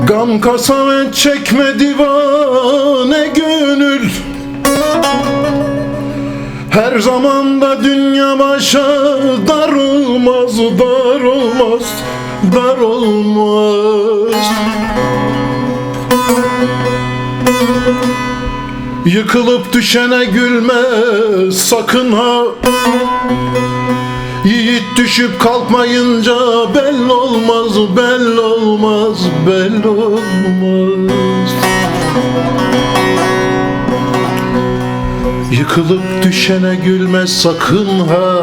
Gam kasavet çekme divane gönül, her zamanda dünya başa dar olmaz, dar olmaz, dar olmaz. Yıkılıp düşene gülme sakın ha, yiğit düşüp kalkmayınca belli olmaz, belli olmaz, belli olmaz. Yıkılıp düşene gülme sakın ha,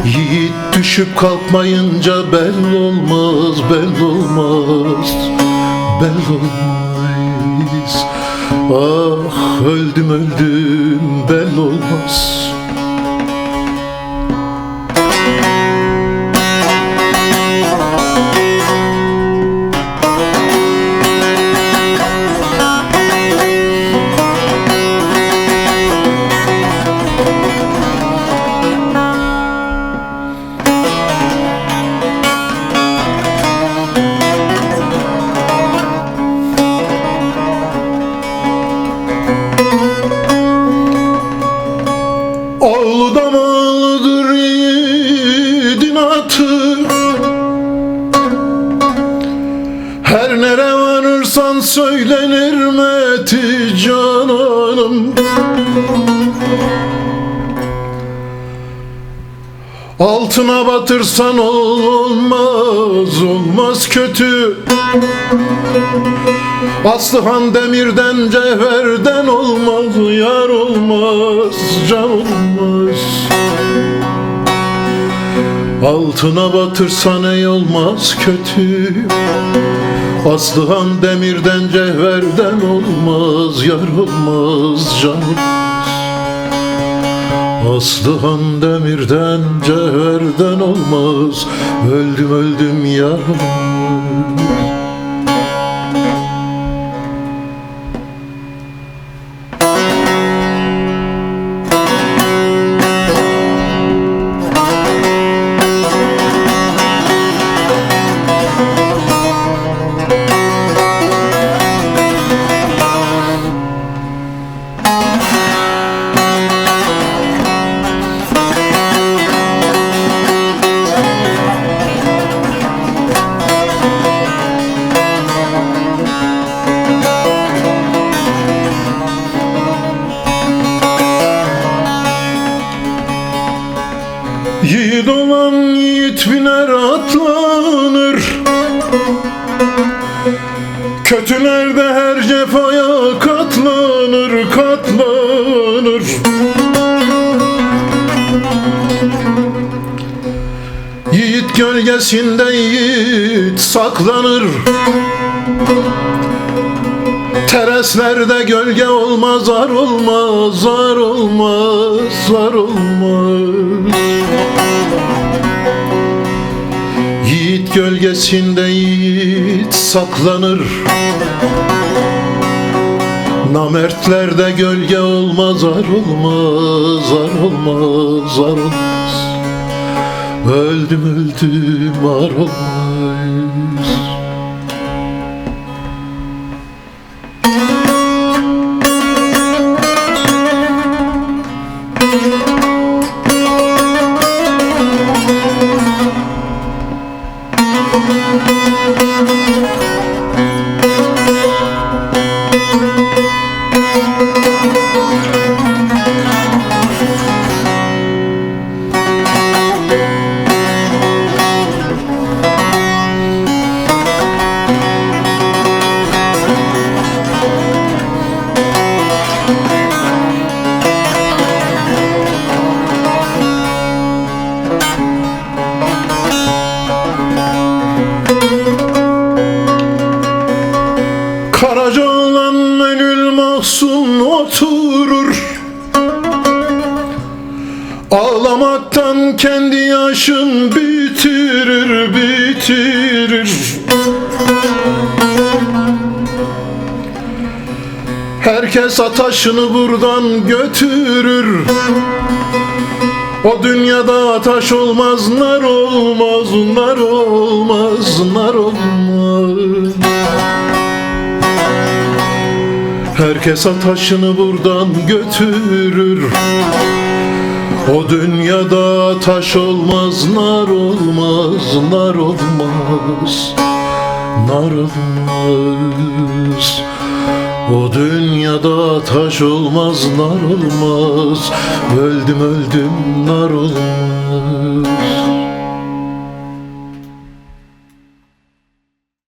yiğit düşüp kalkmayınca belli olmaz, belli olmaz, belli olmaz. Ah öldüm öldüm belli olmaz. Oğlu da malıdır yiğidin atı, her nere varırsan söylenir meti cananım. Altına batırsan olmaz, olmaz kötü. Aslıhan demirden cevherden olmaz, yar olmaz, can olmaz. Altına batırsan ey olmaz kötü. Aslıhan demirden cevherden olmaz, yar olmaz, can olmaz. Aslıhan demirden cevherden olmaz, öldüm öldüm yar olmaz. Yiğit olan yiğit biner atlanır, kötüler de her cefaya katlanır, katlanır. Yiğit gölgesinde yiğit saklanır, tereslerde gölge olmaz, zar olmaz, zar olmaz, zar olmaz. Yiğit gölgesinde yiğit saklanır, namertlerde gölge olmaz, zar olmaz, zar olmaz, zar olmaz. Öldüm öldüm ar olmaz. Doğmaktan kendi yaşın bitirir, bitirir. Herkes ataşını buradan götürür. O dünyada taş olmaz, nar olmaz, nar olmaz, nar olmaz. Herkes ataşını buradan götürür. O dünyada taş olmaz, nar olmaz, nar olmaz, nar olmaz. O dünyada taş olmaz, nar olmaz. Öldüm öldüm, nar olmaz.